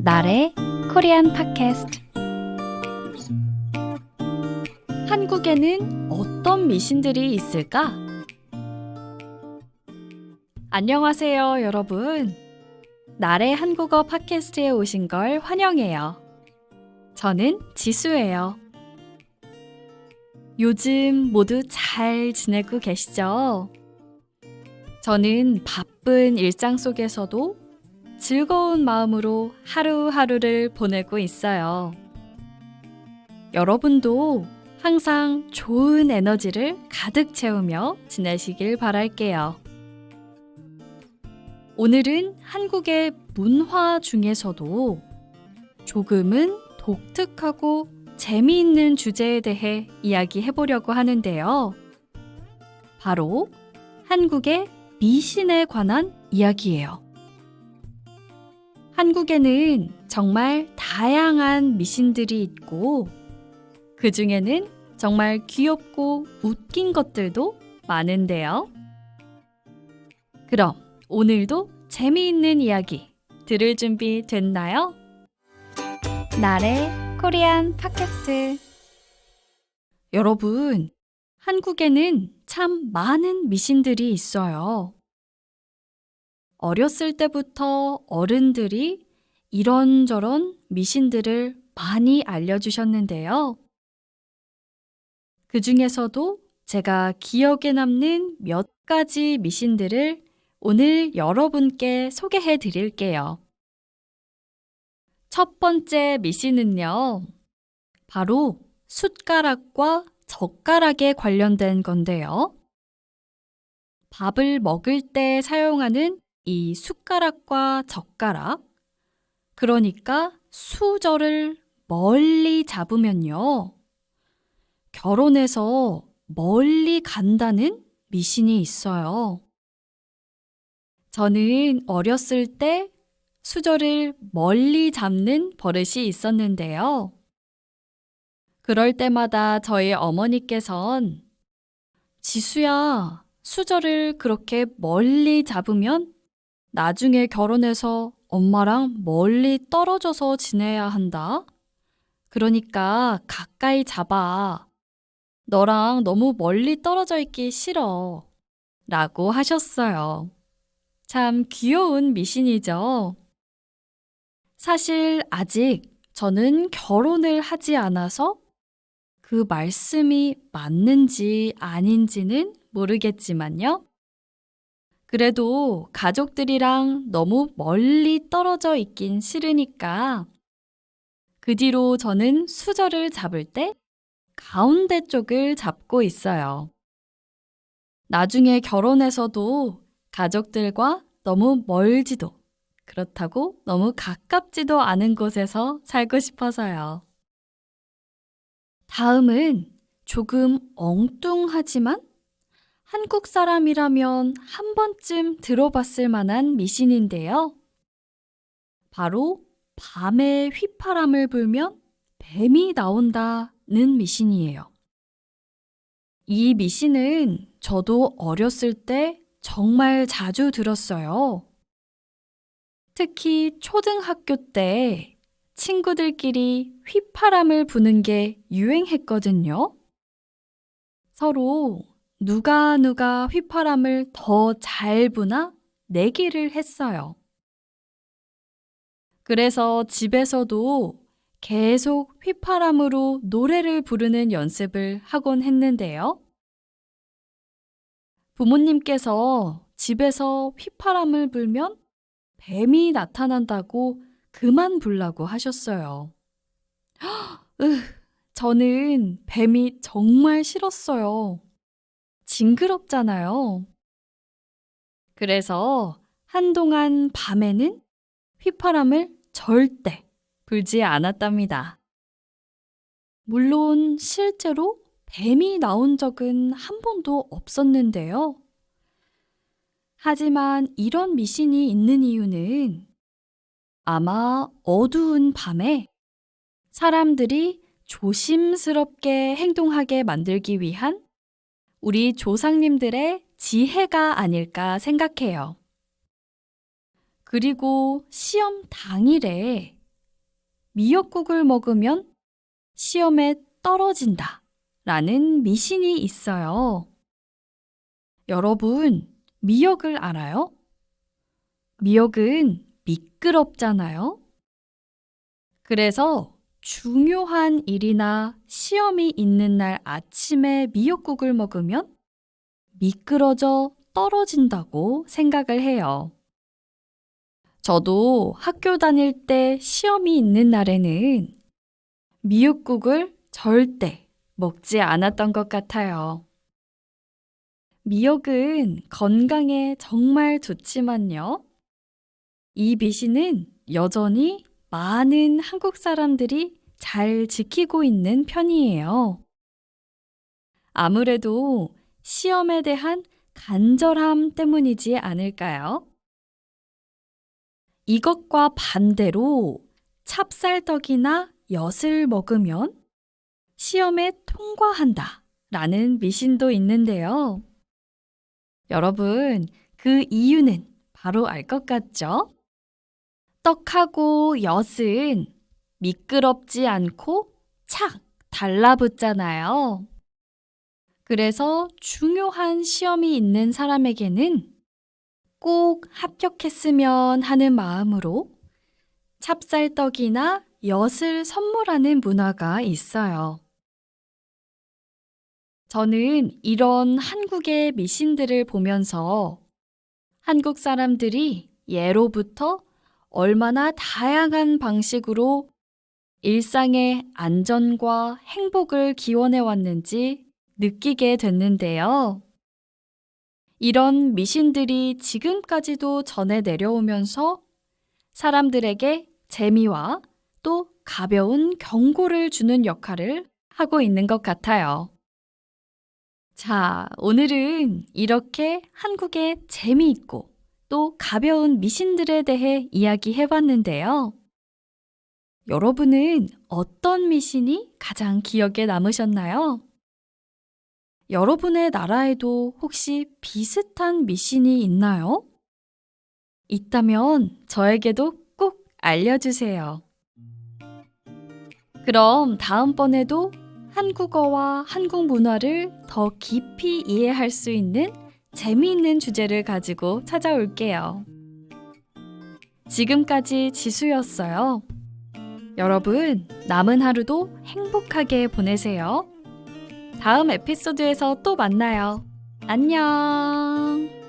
나래 코리안 팟캐스트. 한국에는 어떤 미신들이 있을까? 안녕하세요, 여러분. 나래 한국어 팟캐스트에 오신 걸 환영해요. 저는 지수예요. 요즘 모두 잘 지내고 계시죠? 저는 바쁜 일상 속에서도 즐거운 마음으로 하루하루를 보내고 있어요. 여러분도 항상 좋은 에너지를 가득 채우며 지내시길 바랄게요. 오늘은 한국의 문화 중에서도 조금은 독특하고 재미있는 주제에 대해 이야기해 보려고 하는데요. 바로 한국의 미신에 관한 이야기예요. 한국에는 정말 다양한 미신들이 있고 그 중에는 정말 귀엽고 웃긴 것들도 많은데요. 그럼 오늘도 재미있는 이야기 들을 준비 됐나요? 나래 코리안 팟캐스트. 여러분, 한국에는 참 많은 미신들이 있어요. 어렸을 때부터 어른들이 이런저런 미신들을 많이 알려주셨는데요. 그 중에서도 제가 기억에 남는 몇 가지 미신들을 오늘 여러분께 소개해 드릴게요. 첫 번째 미신은요, 바로 숟가락과 젓가락에 관련된 건데요. 밥을 먹을 때 사용하는 이 숟가락과 젓가락, 그러니까 수저를 멀리 잡으면요, 결혼해서 멀리 간다는 미신이 있어요. 저는 어렸을 때 수저를 멀리 잡는 버릇이 있었는데요. 그럴 때마다 저희 어머니께선 지수야, 수저를 그렇게 멀리 잡으면 나중에 결혼해서 엄마랑 멀리 떨어져서 지내야 한다. 그러니까 가까이 잡아. 너랑 너무 멀리 떨어져 있기 싫어. 라고 하셨어요. 참 귀여운 미신이죠. 사실 아직 저는 결혼을 하지 않아서 그 말씀이 맞는지 아닌지는 모르겠지만요. 그래도 가족들이랑 너무 멀리 떨어져 있긴 싫으니까 그 뒤로 저는 수저를 잡을 때 가운데 쪽을 잡고 있어요. 나중에 결혼해서도 가족들과 너무 멀지도 그렇다고 너무 가깝지도 않은 곳에서 살고 싶어서요. 다음은 조금 엉뚱하지만 한국 사람이라면 한 번쯤 들어봤을 만한 미신인데요. 바로 밤에 휘파람을 불면 뱀이 나온다는 미신이에요. 이 미신은 저도 어렸을 때 정말 자주 들었어요. 특히 초등학교 때 친구들끼리 휘파람을 부는 게 유행했거든요. 서로 누가 휘파람을 더 잘 부나 내기를 했어요. 그래서 집에서도 계속 휘파람으로 노래를 부르는 연습을 하곤 했는데요. 부모님께서 집에서 휘파람을 불면 뱀이 나타난다고 그만 불라고 하셨어요. 저는 뱀이 정말 싫었어요. 징그럽잖아요. 그래서 한동안 밤에는 휘파람을 절대 불지 않았답니다. 물론 실제로 뱀이 나온 적은 한 번도 없었는데요. 하지만 이런 미신이 있는 이유는 아마 어두운 밤에 사람들이 조심스럽게 행동하게 만들기 위한 우리 조상님들의 지혜가 아닐까 생각해요. 그리고 시험 당일에 미역국을 먹으면 시험에 떨어진다 라는 미신이 있어요. 여러분, 미역을 알아요? 미역은 미끄럽잖아요. 그래서 중요한 일이나 시험이 있는 날 아침에 미역국을 먹으면 미끄러져 떨어진다고 생각을 해요. 저도 학교 다닐 때 시험이 있는 날에는 미역국을 절대 먹지 않았던 것 같아요. 미역은 건강에 정말 좋지만요. 이 미신은 여전히 많은 한국 사람들이 잘 지키고 있는 편이에요. 아무래도 시험에 대한 간절함 때문이지 않을까요? 이것과 반대로 찹쌀떡이나 엿을 먹으면 시험에 통과한다 라는 미신도 있는데요. 여러분, 그 이유는 바로 알 것 같죠? 떡하고 엿은 미끄럽지 않고 착 달라붙잖아요. 그래서 중요한 시험이 있는 사람에게는 꼭 합격했으면 하는 마음으로 찹쌀떡이나 엿을 선물하는 문화가 있어요. 저는 이런 한국의 미신들을 보면서 한국 사람들이 예로부터 얼마나 다양한 방식으로 일상의 안전과 행복을 기원해 왔는지 느끼게 됐는데요. 이런 미신들이 지금까지도 전해 내려오면서 사람들에게 재미와 또 가벼운 경고를 주는 역할을 하고 있는 것 같아요. 자, 오늘은 이렇게 한국의 재미있고 또 가벼운 미신들에 대해 이야기해 봤는데요. 여러분은 어떤 미신이 가장 기억에 남으셨나요? 여러분의 나라에도 혹시 비슷한 미신이 있나요? 있다면 저에게도 꼭 알려주세요. 그럼 다음번에도 한국어와 한국 문화를 더 깊이 이해할 수 있는 재미있는 주제를 가지고 찾아올게요. 지금까지 지수였어요. 여러분, 남은 하루도 행복하게 보내세요. 다음 에피소드에서 또 만나요. 안녕!